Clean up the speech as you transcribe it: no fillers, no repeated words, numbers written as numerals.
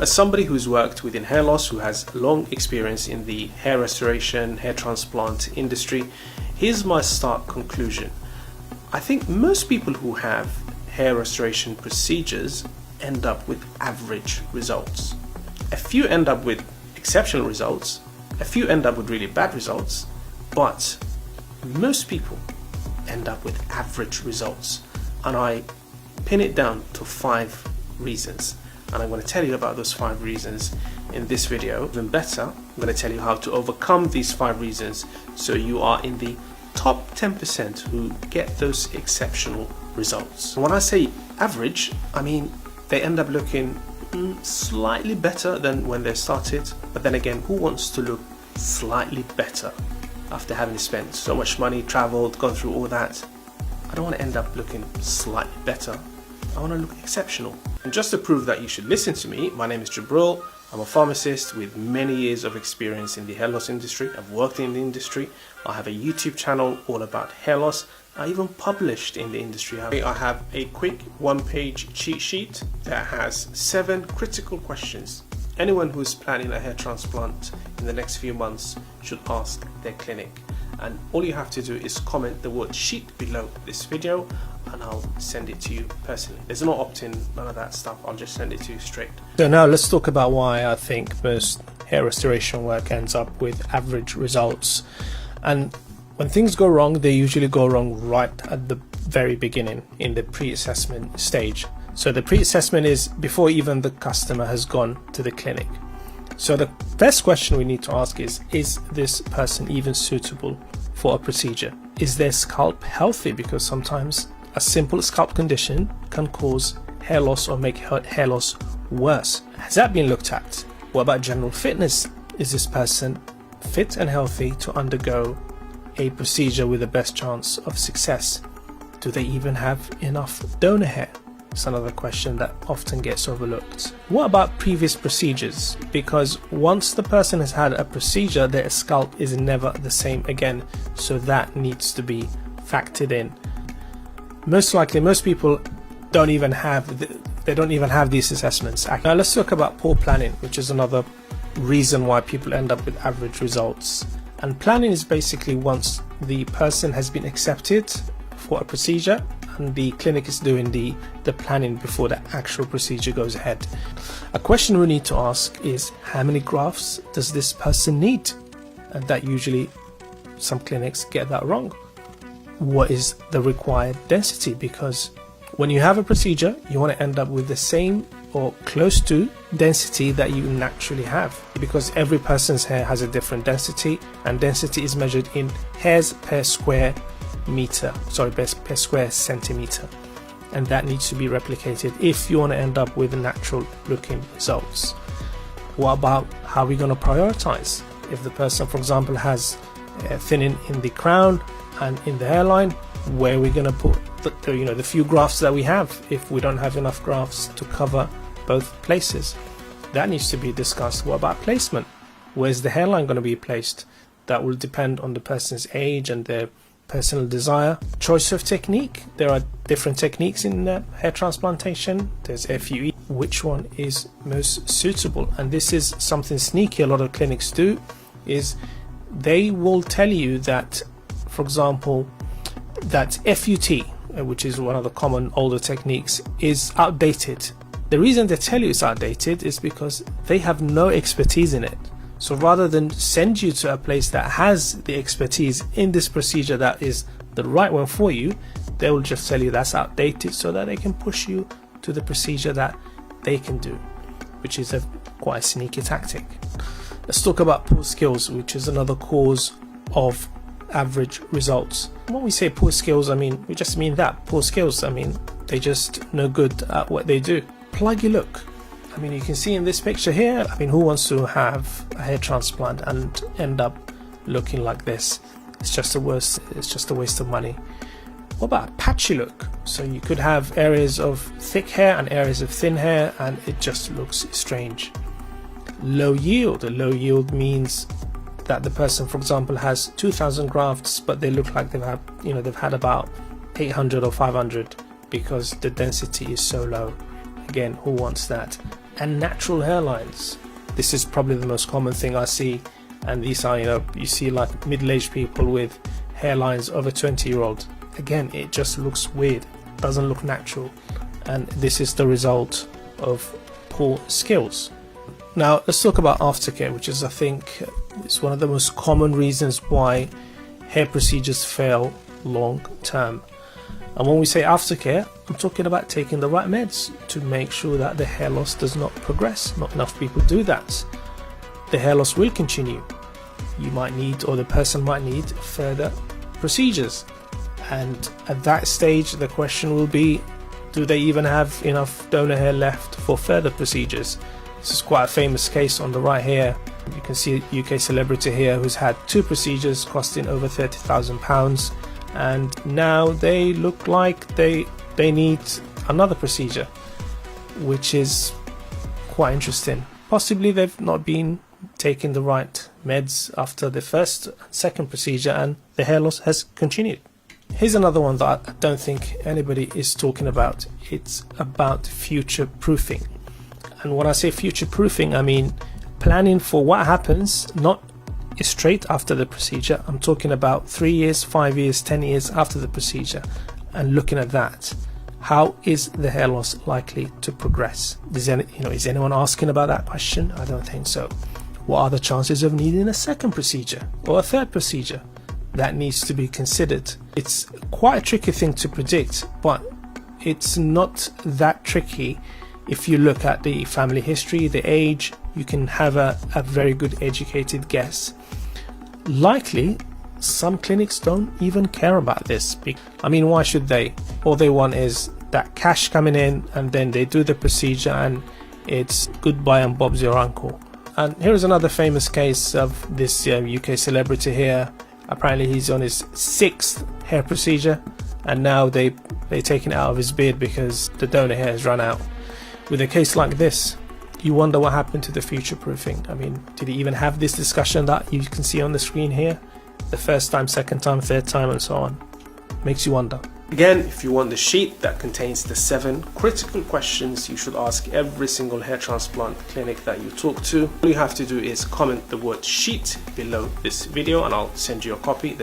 as somebody who's worked within hair loss, who has long experience in the hair restoration, hair transplant industry, here's my stark conclusion. I think most people who have hair restoration procedures end up with average results. A few end up with exceptional results, a few end up with really bad results, but most people end up with average results. And I pin it down to 5 reasons. And I'm going to tell you about those 5 reasons in this video. Even better, I'm going to tell you how to overcome these 5 reasons so you are in the top 10% who get those exceptional results. When I say average, I mean they end up looking slightly better than when they started. But then again, who wants to look slightly better after having spent so much money, traveled, gone through all that? I don't want to end up looking slightly better. I want to look exceptional. And just to prove that you should listen to me, my name is Jabril. I'm a pharmacist with many years of experience in the hair loss industry. I've worked in the industry. I have a YouTube channel all about hair loss. I even published in the industry. I have a quick 1-page cheat sheet that has 7 critical questions anyone who's planning a hair transplant in the next few months should ask their clinic. And all you have to do is comment the word sheet below this video and I'll send it to you personally. There's no opt-in, none of that stuff. I'll just send it to you straight. So now let's talk about why I think most hair restoration work ends up with average results. And when things go wrong, they usually go wrong right at the very beginning in the pre-assessment stage. So the pre-assessment is before even the customer has gone to the clinic. So the first question we need to ask is this person even suitable for a procedure? Is their scalp healthy? Because sometimes a simple scalp condition can cause hair loss or make hair loss worse. Has that been looked at? What about general fitness? Is this person fit and healthy to undergo a procedure with the best chance of success? Do they even have enough donor hair? It's another question that often gets overlooked. What about previous procedures? Because once the person has had a procedure, their scalp is never the same again. So that needs to be factored in. Most likely, most people don't even have these assessments. Now let's talk about poor planning, which is another reason why people end up with average results. And planning is basically once the person has been accepted for a procedure and the clinic is doing the planning before the actual procedure goes ahead. A question we need to ask is, how many grafts does this person need? And that usually some clinics get that wrong. What is the required density? Because when you have a procedure, you want to end up with the same or close to density that you naturally have, because every person's hair has a different density, and density is measured in hairs per square centimeter, and that needs to be replicated if you want to end up with natural looking results. What about how we're going to prioritize? If the person, for example, has thinning in the crown and in the hairline, where are we going to put the few grafts that we have if we don't have enough grafts to cover both places? That needs to be discussed. What about placement? Where's the hairline going to be placed? That will depend on the person's age and their personal desire. Choice of technique. There are different techniques in hair transplantation. There's FUE. Which one is most suitable? And this is something sneaky a lot of clinics do, is they will tell you that, for example, that FUT, which is one of the common older techniques, is outdated. The reason they tell you it's outdated is because they have no expertise in it. So rather than send you to a place that has the expertise in this procedure that is the right one for you, they will just tell you that's outdated so that they can push you to the procedure that they can do, which is quite a sneaky tactic. Let's talk about poor skills, which is another cause of average results. When we say poor skills, we just mean that. Poor skills, they're just no good at what they do. Pluggy look. You can see in this picture here, who wants to have a hair transplant and end up looking like this? It's just a waste of money. What about a patchy look? So you could have areas of thick hair and areas of thin hair and it just looks strange. Low yield. A low yield means that the person, for example, has 2,000 grafts, but they look like they've had about 800 or 500 because the density is so low. Again, who wants that? and natural hairlines. This is probably the most common thing I see, and these are, you see like middle-aged people with hairlines of a 20-year-old. Again, it just looks weird, doesn't look natural, and this is the result of poor skills. Now let's talk about aftercare, which is, I think, it's one of the most common reasons why hair procedures fail long term. And when we say aftercare, I'm talking about taking the right meds to make sure that the hair loss does not progress. Not enough people do that. The hair loss will continue. You might need, or the person might need, further procedures. And at that stage, the question will be, do they even have enough donor hair left for further procedures? This is quite a famous case on the right here. You can see a UK celebrity here who's had 2 procedures costing over £30,000, and now they look like they need another procedure, which is quite interesting. Possibly they've not been taking the right meds after the first and second procedure, and the hair loss has continued. Here's another one that I don't think anybody is talking about. It's about future proofing. And when I say future proofing, I mean planning for what happens not straight after the procedure. I'm talking about 3 years, 5 years, 10 years after the procedure, and looking at that. How is the hair loss likely to progress? Is anyone asking about that question? I don't think so. What are the chances of needing a second procedure or a third procedure? That needs to be considered. It's quite a tricky thing to predict, but it's not that tricky. If you look at the family history, the age, you can have a very good educated guess. Likely, some clinics don't even care about this. I mean, why should they? All they want is that cash coming in, and then they do the procedure and it's goodbye and Bob's your uncle. And here's another famous case of this UK celebrity here. Apparently he's on his 6th hair procedure, and now they're taking it out of his beard because the donor hair has run out. With a case like this, you wonder what happened to the future proofing. I mean, did he even have this discussion that you can see on the screen here? The first time, second time, third time, and so on. Makes you wonder. Again, if you want the sheet that contains the 7 critical questions you should ask every single hair transplant clinic that you talk to, all you have to do is comment the word sheet below this video and I'll send you a copy.